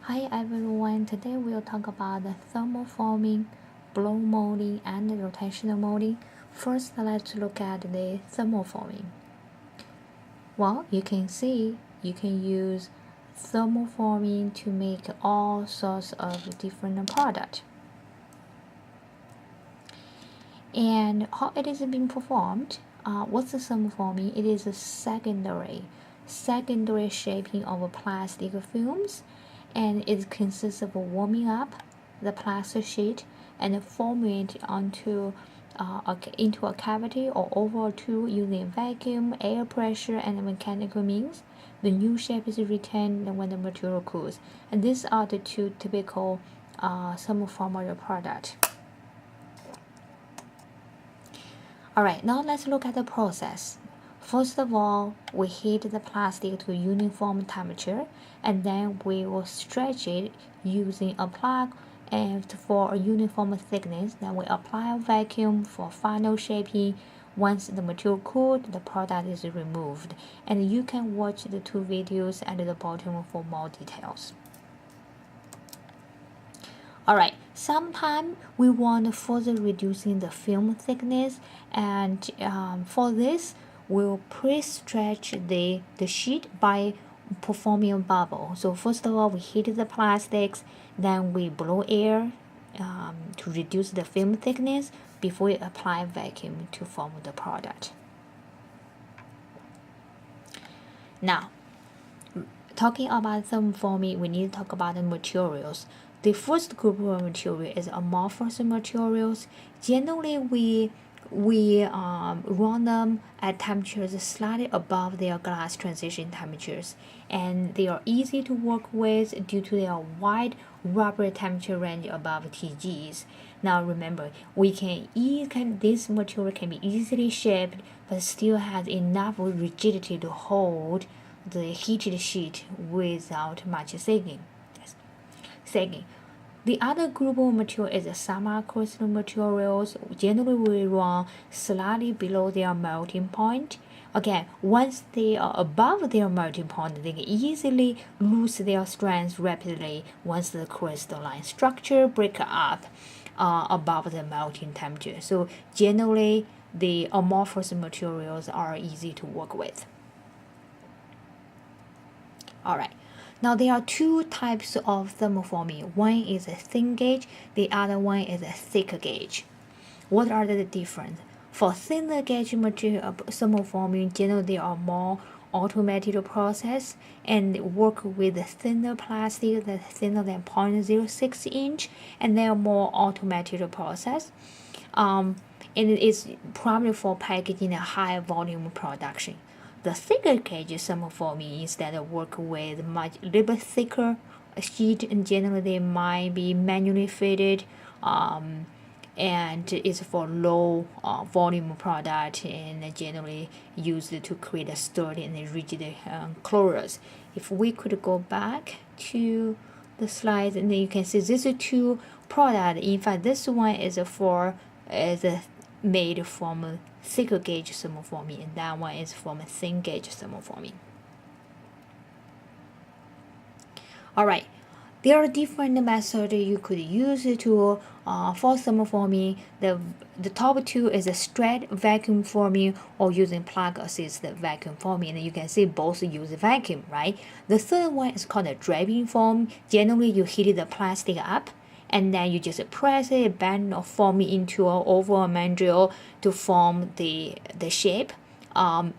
Hi everyone, today we'll talk about the thermoforming, blow molding, and rotational molding. First, let's look at the thermoforming. Well, you can see you can use thermoforming to make all sorts of different products. And how it is being performed? What's the thermoforming? It is a secondary shaping of plastic films, and it consists of warming up the plastic sheet and forming it into a cavity or over a tube using vacuum, air pressure, and mechanical means. The new shape is retained when the material cools, and these are the two typical thermoformer products. Alright, now let's look at the process. First of all, we heat the plastic to uniform temperature, and then we will stretch it using a plug and for a uniform thickness. Then we apply a vacuum for final shaping. Once the material cooled, the product is removed, and you can watch the two videos at the bottom for more details. Alright, sometimes we want further reducing the film thickness, and for this, we'll pre-stretch the sheet by performing a bubble. So first of all, we heat the plastics, then we blow air to reduce the film thickness before we apply vacuum to form the product. Now, talking about thermoforming, we need to talk about the materials. The first group of material is amorphous materials. Generally, we run them at temperatures slightly above their glass transition temperatures, and they are easy to work with due to their wide rubber temperature range above TGs. Now remember, this material can be easily shaped, but still has enough rigidity to hold the heated sheet without much sagging. The other group of material is semi-crystalline materials. Generally, we run slightly below their melting point. Again, once they are above their melting point, they can easily lose their strength rapidly once the crystalline structure breaks up above the melting temperature. So generally, the amorphous materials are easy to work with. Alright. Now there are two types of thermoforming. One is a thin gauge, the other one is a thick gauge. What are the difference? For thinner gauge material thermoforming, generally they are more automated process and work with thinner plastic that's thinner than 0.06 inch, and they are more automated process. And it is probably for packaging a high volume production. The thicker gauge thermoforming instead work with little bit thicker sheet, and generally they might be manually fitted, and is for low volume product, and generally used to create a sturdy and rigid chlorus. If we could go back to the slides, and then you can see these are two products. In fact, this one is made from thicker gauge thermoforming, and that one is from thin gauge thermoforming. Alright, there are different methods you could use to for thermoforming. The top two is a straight vacuum forming or using plug assisted vacuum forming, and you can see both use vacuum, right? The third one is called a draping form. Generally, you heat the plastic up, and then you just press it, bend or form it into an oval mandrel to form the shape. And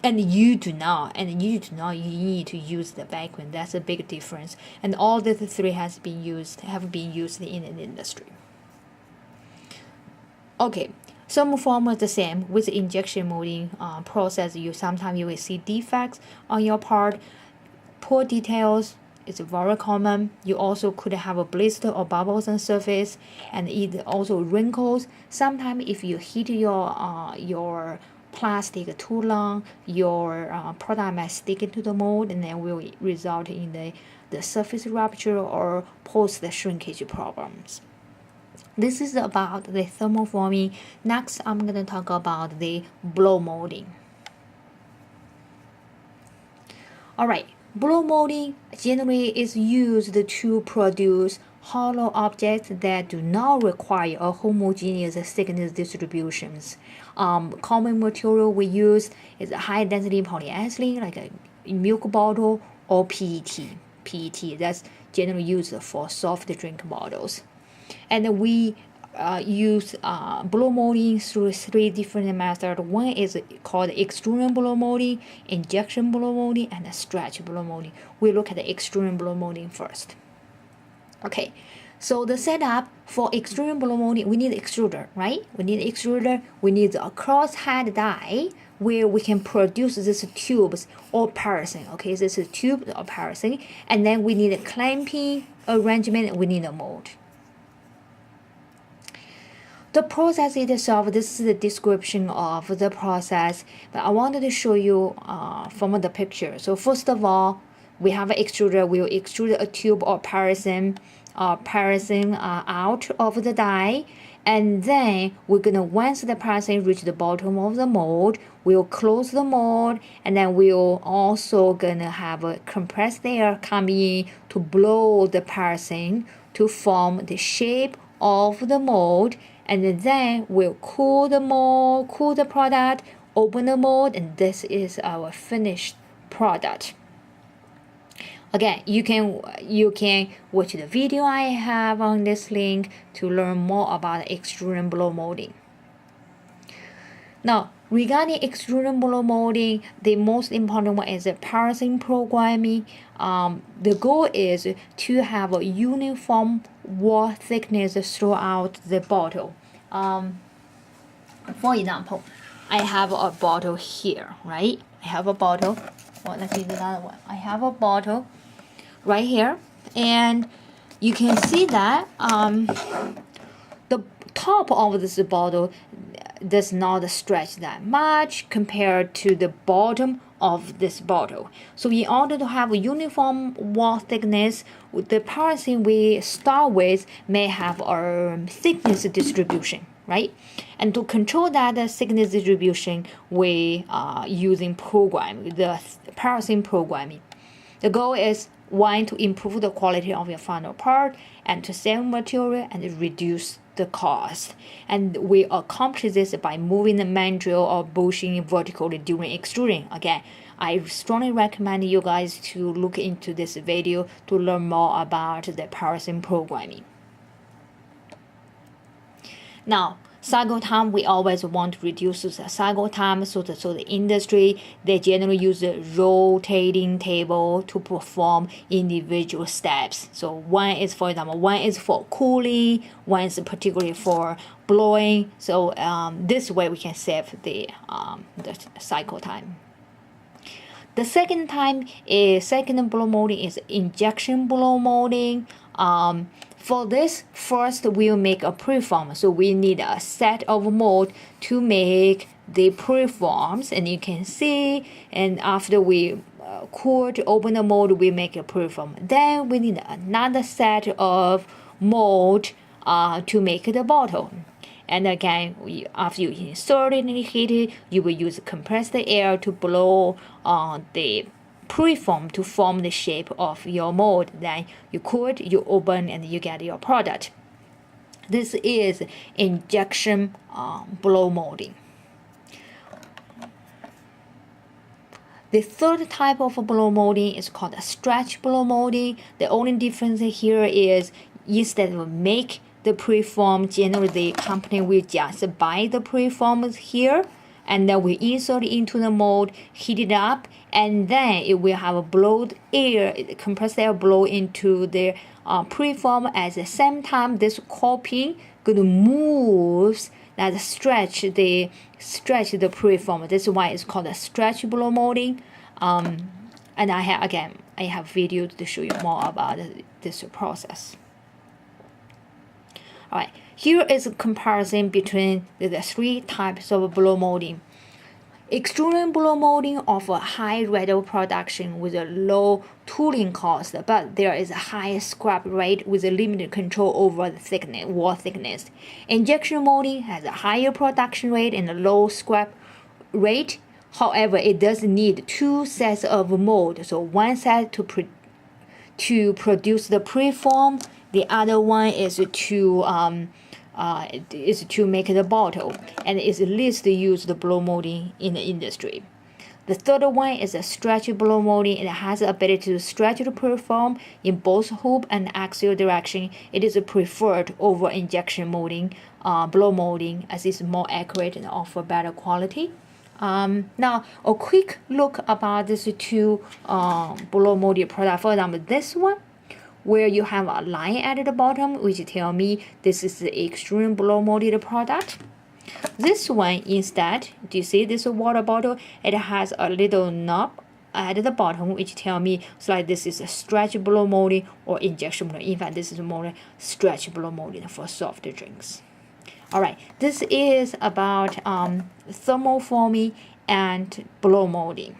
you do not. You need to use the vacuum. That's a big difference. And all the three have been used in the industry. Okay, thermoform is the same with the injection molding process. Sometimes you will see defects on your part, poor details. It's very common. You also could have a blister or bubbles on surface, and it also wrinkles. Sometimes if you heat your plastic too long, your product might stick into the mold, and then will result in the surface rupture or post shrinkage problems. This is about the thermoforming. Next, I'm going to talk about the blow molding. Alright, Blow molding generally is used to produce hollow objects that do not require a homogeneous thickness distributions. Common material we use is a high density polyethylene, like a milk bottle, or PET. PET that's generally used for soft drink bottles. And we use blow molding through 3 different methods. One is called extrusion blow molding, injection blow molding, and stretch blow molding. We look at the extrusion blow molding first. Okay, so the setup for extrusion blow molding, we need extruder, right? We need extruder. We need a crosshead die where we can produce these tubes or paraffin. Okay, this is tube or paraffin, and then we need a clamping arrangement. We need a mold. The process itself, this is the description of the process, but I wanted to show you from the picture. So first of all, we have an extruder. We will extrude a tube or paraffin out of the die, and then we're gonna, once the paraffin reach the bottom of the mold, we'll close the mold, and then we'll also gonna have a compressed air coming in to blow the paraffin to form the shape of the mold. And then we'll cool the mold, cool the product, open the mold, and this is our finished product. Again, you can watch the video I have on this link to learn more about extrusion blow molding. Now, regarding extrusion blow molding, the most important one is the paraffin programming. The goal is to have a uniform wall thickness throughout the bottle. For example, I have a bottle here, right? I have a bottle. Well, let's use another one. I have a bottle right here, and you can see that the top of this bottle does not stretch that much compared to the bottom of this bottle. So in order to have a uniform wall thickness, the paraffin we start with may have a thickness distribution, right? And to control that thickness distribution, we are using the paraffin programming. The goal is, one, to improve the quality of your final part, and to save material and reduce the cost. And we accomplish this by moving the mandrel or bushing vertically during extruding. Again, I strongly recommend you guys to look into this video to learn more about the paraffin programming. Now, cycle time, we always want to reduce the cycle time, so the industry, they generally use a rotating table to perform individual steps. So one is, for example, one is for cooling, one is particularly for blowing. So this way we can save the cycle time. The second blow molding is injection blow molding. For this, first we'll make a preform. So we need a set of mold to make the preforms, and you can see, and after we cool to open the mold, we make a preform. Then we need another set of mold to make the bottle. And again, after you insert it and heat it, you will use compressed air to blow the preform to form the shape of your mold. Then you cool it, you open, and you get your product. This is injection blow molding. The third type of blow molding is called a stretch blow molding. The only difference here is, instead of make the preform, generally the company will just buy the preforms here, and then we insert it into the mold, heat it up, and then it will have a blowed air, compressed air blow into the preform. At the same time, this coping gonna moves that stretch the preform. This is why it's called a stretch blow molding. And I have videos to show you more about this process. Alright, here is a comparison between the 3 types of blow molding. Extrusion blow molding offers high rate of production with a low tooling cost, but there is a high scrap rate with a limited control over the wall thickness. Injection molding has a higher production rate and a low scrap rate, However, it does need two sets of mold. So one set to produce the preform, the other one is to make the bottle, and is least used blow molding in the industry. The third one is a stretch blow molding. It has the ability to stretch the preform in both hoop and axial direction. It is preferred over injection molding, blow molding, as it's more accurate and offer better quality. Now, a quick look about these two blow molded products. For example, this one, where you have a line at the bottom, which tell me this is the extreme blow molded product. This one instead, do you see this water bottle? It has a little knob at the bottom, which tell me it's like this is a stretch blow molding or injection molding. In fact, this is more stretch blow molding for soft drinks. All right, this is about thermoforming and blow molding.